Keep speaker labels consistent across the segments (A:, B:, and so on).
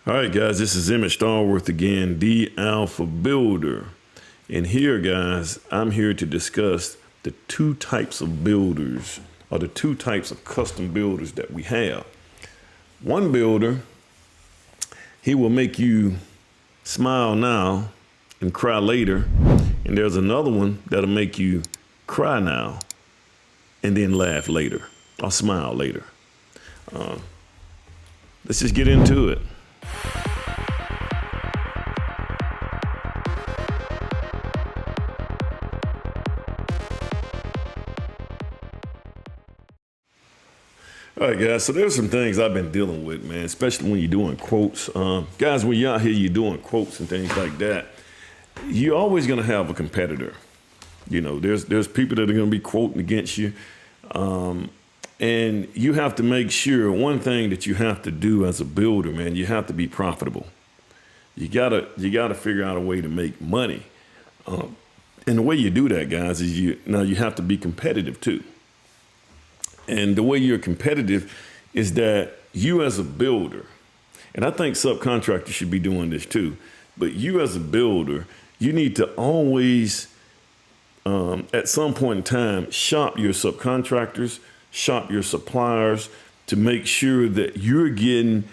A: All right, guys, this is Emmett Starworth again, the Alpha Builder. And here, guys, I'm here to discuss the two types of builders, or the two types of custom builders that we have. One builder, he will make you smile now and cry later. And there's another one that'll make you cry now and then laugh later, or smile later. Let's just get into it. All right, guys, so there's some things I've been dealing with, man, especially when you're doing quotes. Guys, when you're out here, you're doing quotes and things like that, you're always going to have a competitor. You know, there's people that are going to be quoting against you. And you have to make sure, one thing that you have to do as a builder, man, you have to be profitable. You gotta figure out a way to make money. And the way you do that, guys, is you have to be competitive too. And the way you're competitive is that you as a builder, and I think subcontractors should be doing this too, but you as a builder, you need to always, at some point in time, shop your subcontractors, shop your suppliers to make sure that you're getting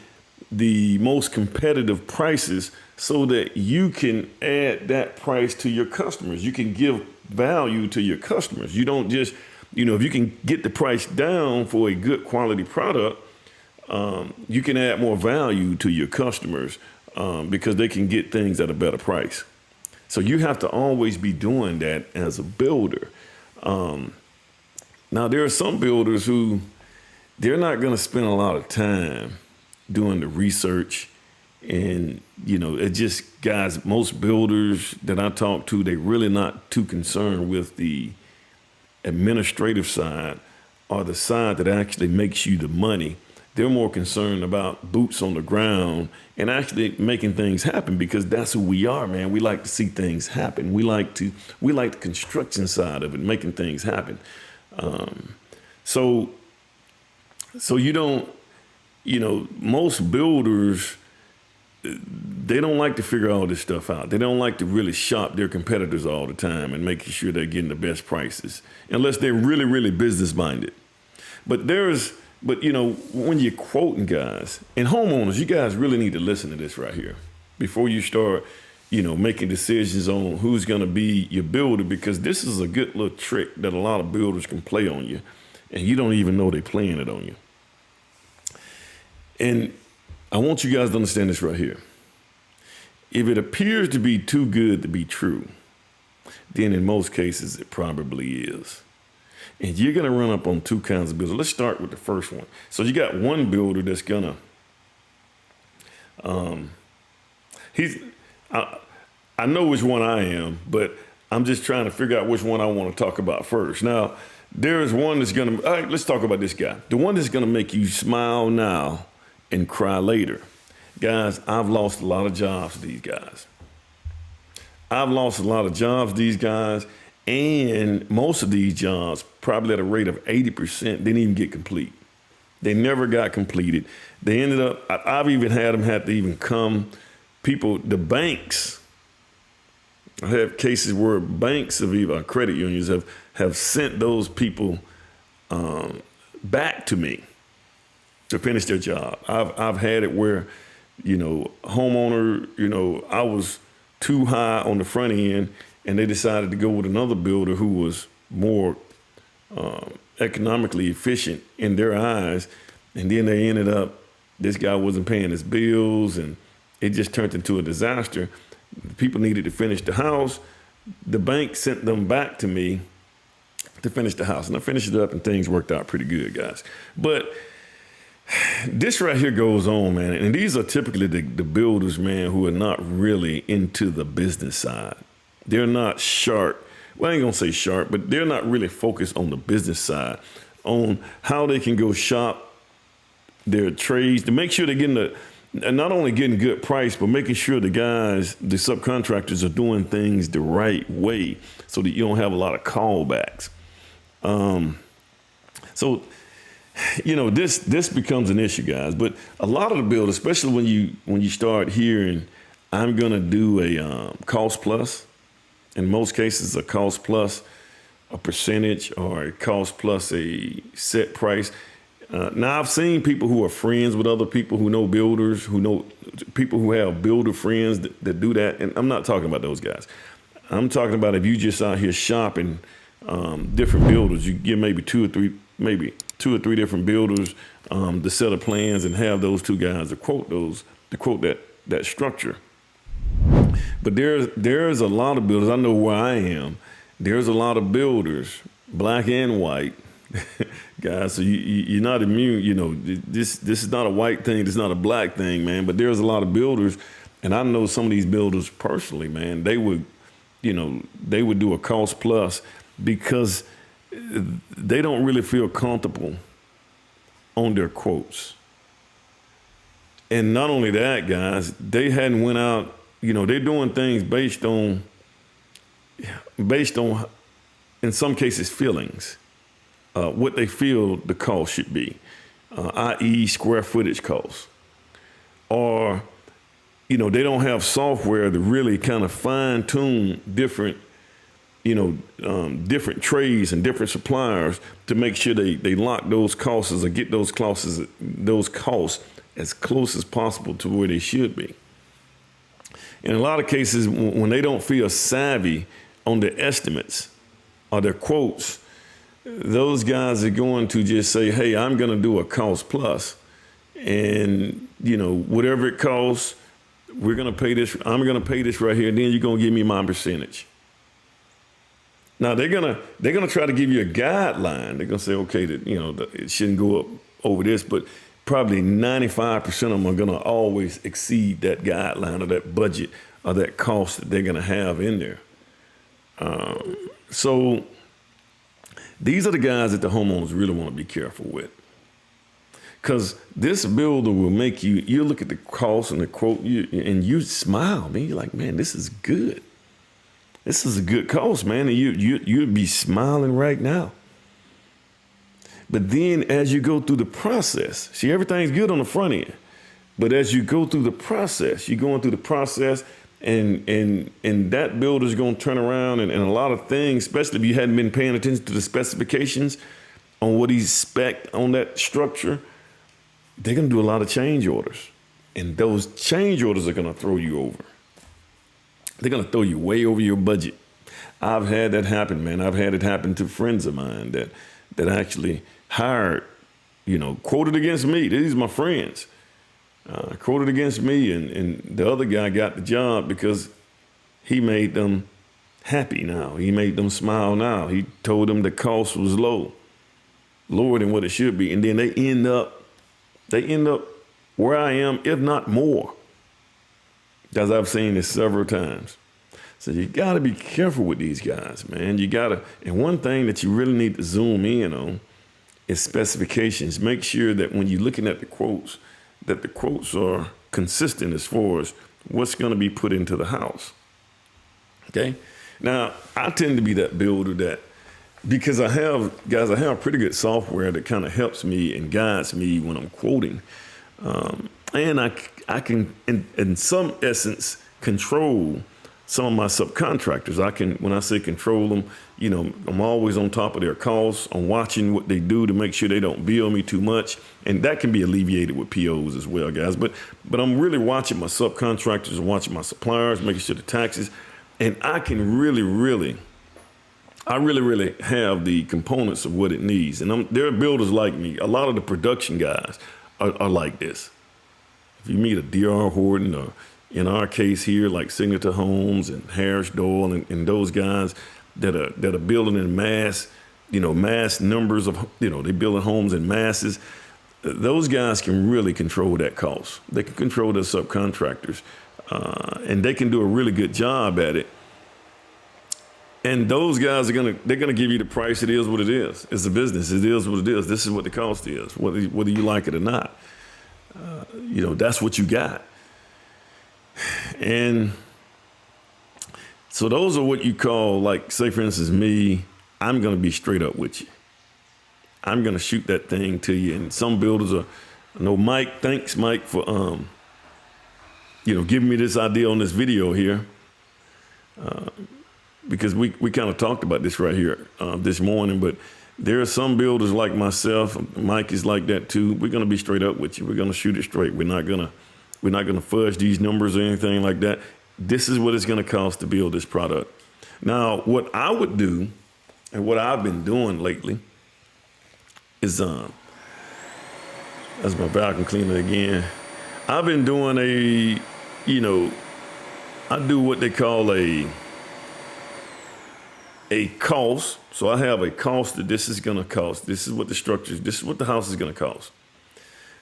A: the most competitive prices so that you can add that price to your customers. You can give value to your customers. You don't just, if you can get the price down for a good quality product, you can add more value to your customers because they can get things at a better price. So you have to always be doing that as a builder. Now, there are some builders who they're not going to spend a lot of time doing the research. And, it just, guys, most builders that I talk to, they really not too concerned with the administrative side or the side that actually makes you the money. They're more concerned about boots on the ground and actually making things happen, because that's who we are, man. We like to see things happen. We like the construction side of it, making things happen. So you don't, most builders, they don't like to figure all this stuff out. They don't like to really shop their competitors all the time and making sure they're getting the best prices, unless they're really, really business minded. But when you're quoting, guys, and homeowners, you guys really need to listen to this right here before you start, making decisions on who's going to be your builder, because this is a good little trick that a lot of builders can play on you, and you don't even know they're playing it on you. And I want you guys to understand this right here. If it appears to be too good to be true, then in most cases it probably is. And you're going to run up on two kinds of builders. Let's start with the first one. So you got one builder that's going to, I know which one I am, but I'm just trying to figure out which one I want to talk about first. Now, there is one that's going to, all right, let's talk about this guy. The one that's going to make you smile now and cry later. Guys, I've lost a lot of jobs to these guys. And most of these jobs, probably at a rate of 80%, didn't even get complete. They never got completed. They ended up, I've even had them have to even come, the banks, I have cases where banks of even credit unions have sent those people back to me to finish their job. I've had it where, homeowner, I was too high on the front end, and they decided to go with another builder who was more economically efficient in their eyes. And then they ended up, this guy wasn't paying his bills, and it just turned into a disaster. People needed to finish the house. The bank sent them back to me to finish the house. And I finished it up, and things worked out pretty good, guys. But this right here goes on, man. And these are typically the builders, man, who are not really into the business side. They're not sharp. Well, I ain't gonna say sharp, but they're not really focused on the business side, on how they can go shop their trades to make sure they're getting not only getting good price, but making sure the subcontractors are doing things the right way so that you don't have a lot of callbacks. So this becomes an issue, guys. But a lot of the builders, especially when you start hearing, I'm gonna do a cost plus. In most cases, a cost plus a percentage or a cost plus a set price. Now, I've seen people who are friends with other people who know builders, who know people who have builder friends that do that. And I'm not talking about those guys. I'm talking about if you just out here shopping different builders, you get maybe two or three different builders the set of plans and have those two guys to quote that structure. But there's a lot of builders. I know where I am. There's a lot of builders, black and white, guys. So you're not immune. This is not a white thing. This is not a black thing, man. But there's a lot of builders, and I know some of these builders personally, man. They would do a cost plus because they don't really feel comfortable on their quotes. And not only that, guys, they hadn't went out. They're doing things based on, in some cases, feelings, what they feel the cost should be, i.e. square footage costs. Or, they don't have software to really kind of fine tune different trades and different suppliers to make sure they lock those costs or get those costs as close as possible to where they should be. In a lot of cases, when they don't feel savvy on their estimates or their quotes, those guys are going to just say, hey, I'm going to do a cost plus. And, whatever it costs, we're going to pay this. I'm going to pay this right here. And then you're going to give me my percentage. Now, they're going to try to give you a guideline. They're going to say, okay, that it shouldn't go up over this, but probably 95% of them are going to always exceed that guideline or that budget or that cost that they're going to have in there. So these are the guys that the homeowners really want to be careful with. Because this builder will make you look at the cost and the quote, and you smile, man. You're like, man, this is good. This is a good cost, man. And you'd be smiling right now. But then as you go through the process, see, everything's good on the front end. But as you go through the process, you're going through the process and that builder's going to turn around and a lot of things, especially if you hadn't been paying attention to the specifications on what he's spec'd on that structure, they're going to do a lot of change orders. And those change orders are going to throw you over. They're going to throw you way over your budget. I've had that happen, man. I've had it happen to friends of mine that actually hired, quoted against me. These are my friends. Quoted against me, and the other guy got the job because he made them happy now. He made them smile now. He told them the cost was lower than what it should be. And then they end up where I am, if not more, because I've seen this several times. So you got to be careful with these guys, man. And one thing that you really need to zoom in on is specifications. Make sure that when you're looking at the quotes, that the quotes are consistent as far as what's going to be put into the house. Okay? Now, I tend to be that builder that, because I have pretty good software that kind of helps me and guides me when I'm quoting. And I can, in some essence, control some of my subcontractors. When I say control them, I'm always on top of their costs. I'm watching what they do to make sure they don't bill me too much. And that can be alleviated with POs as well, guys. But I'm really watching my subcontractors and watching my suppliers, making sure the taxes. And I can really have the components of what it needs. And there are builders like me. A lot of the production guys are like this. If you meet a D.R. Horton, or in our case here, like Signature Homes and Harris Doyle and those guys that are building in mass numbers of, they're building homes in masses. Those guys can really control that cost. They can control their subcontractors, and they can do a really good job at it. And those guys they're gonna give you the price. It is what it is. It's a business. It is what it is. This is what the cost is, whether you like it or not. That's what you got. And so those are what you call, like, say for instance, me, I'm gonna be straight up with you. I'm going to shoot that thing to you. And some builders are, I know Mike, thanks Mike for, giving me this idea on this video here. Because we kind of talked about this right here this morning, but there are some builders like myself, Mike is like that too. We're going to be straight up with you. We're going to shoot it straight. We're not going to fudge these numbers or anything like that. This is what it's going to cost to build this product. Now, what I would do and what I've been doing lately is, that's my vacuum cleaner again. I've been doing I do what they call a cost. So I have a cost that this is going to cost. This is what the structure is. This is what the house is going to cost.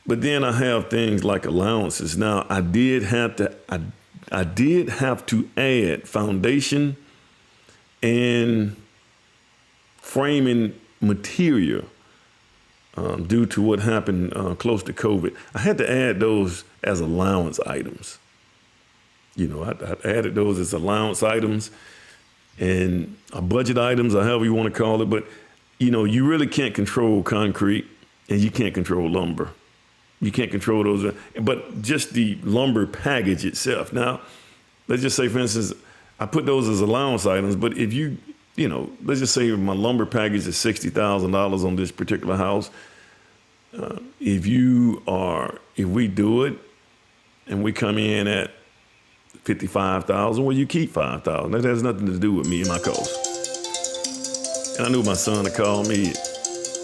A: But then I have things like allowances. Now I did have to add foundation and framing material due to what happened close to COVID. I had to add those as allowance items. I added those as allowance items and budget items, or however you want to call it. But, you really can't control concrete and you can't control lumber. You can't control those, but just the lumber package itself. Now, let's just say, for instance, I put those as allowance items, but if let's just say my lumber package is $60,000 on this particular house. If we do it and we come in at $55,000, well, you keep $5,000. That has nothing to do with me and my cost. And I knew my son would call me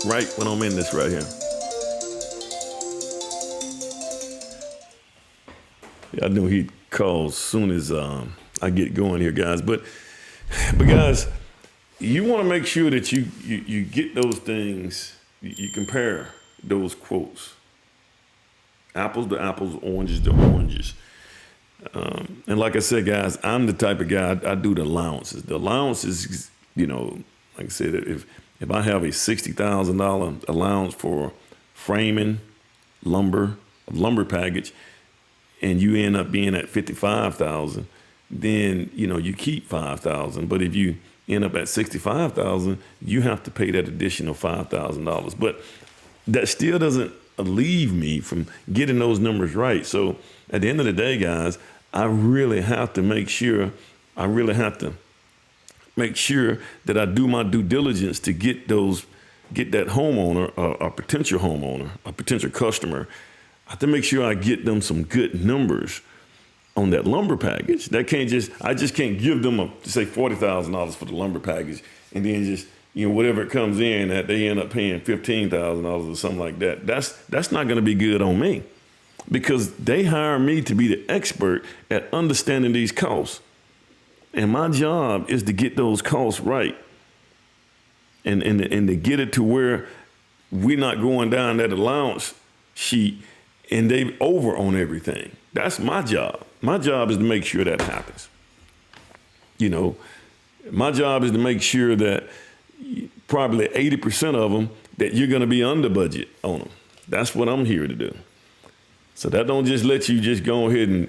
A: right when I'm in this right here. I knew he'd call as soon as I get going here, guys. But guys, you want to make sure that you get those things, you compare those quotes. Apples to apples, oranges to oranges. And like I said, guys, I'm the type of guy, I do the allowances. The allowances, like I said, if I have a $60,000 allowance for framing, lumber package, and you end up being at $55,000, then, you keep $5,000. But if you end up at $65,000, you have to pay that additional $5,000. But that still doesn't alleviate me from getting those numbers right. So at the end of the day, guys, I really have to make sure that I do my due diligence to get that homeowner, a potential homeowner, a potential customer. I have to make sure I get them some good numbers on that lumber package. I just can't give them say $40,000 for the lumber package and then just, whatever it comes in that they end up paying $15,000 or something like that. That's not going to be good on me, because they hire me to be the expert at understanding these costs. And my job is to get those costs right and to get it to where we're not going down that allowance sheet and they over on everything. That's my job. My job is to make sure that happens. My job is to make sure that probably 80% of them, that you're going to be under budget on them. That's what I'm here to do. So that don't just let you just go ahead and,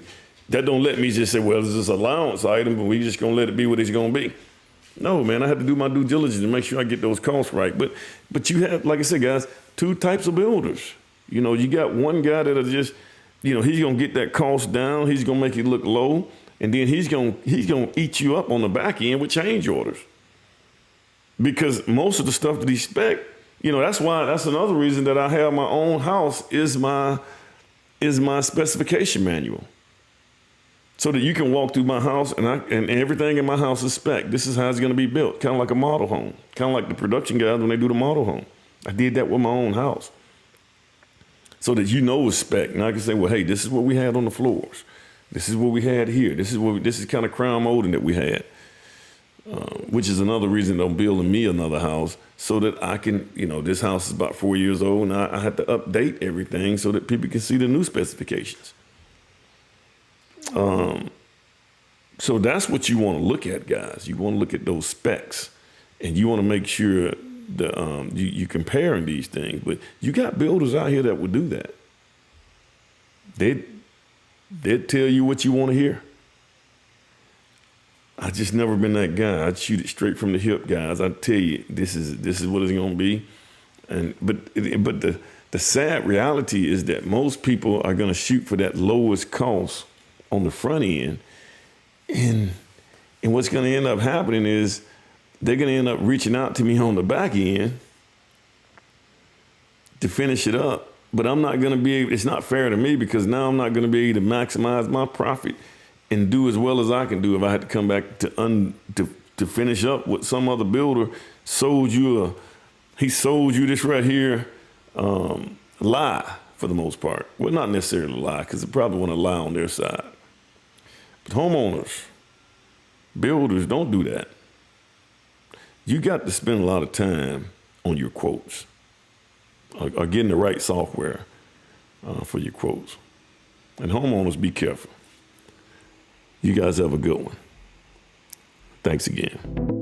A: that don't let me just say, well, this is an allowance item, but we just going to let it be what it's going to be. No, man, I have to do my due diligence to make sure I get those costs right. But you have, like I said, guys, two types of builders. You got one guy that'll just, he's going to get that cost down. He's going to make it look low. And then he's going to eat you up on the back end with change orders. Because most of the stuff that he spec, that's another reason that I have my own house is my specification manual. So that you can walk through my house and everything in my house is spec. This is how it's going to be built, kind of like a model home, kind of like the production guys when they do the model home. I did that with my own house. So that it's spec. And I can say, well, hey, this is what we had on the floors. This is what we had here. This is kind of crown molding that we had. Which is another reason they're building me another house, so that I can, this house is about 4 years old and I have to update everything so that people can see the new specifications. So that's what you want to look at, guys. You want to look at those specs and you want to make sure that you're comparing these things. But you got builders out here that will do that. They'd tell you what you want to hear. I just never been that guy. I'd shoot it straight from the hip, guys. I'd tell you, this is what it's going to be. But the sad reality is that most people are going to shoot for that lowest cost on the front end, and what's going to end up happening is they're going to end up reaching out to me on the back end to finish it up. But I'm not going to be able, it's not fair to me, because now I'm not going to be able to maximize my profit and do as well as I can do if I had to come back to finish up what some other builder sold you. He sold you this right here, lie for the most part. Well, not necessarily a lie, because they probably want to lie on their side. But homeowners, builders, don't do that. You got to spend a lot of time on your quotes, or getting the right software for your quotes. And homeowners, be careful. You guys have a good one. Thanks again.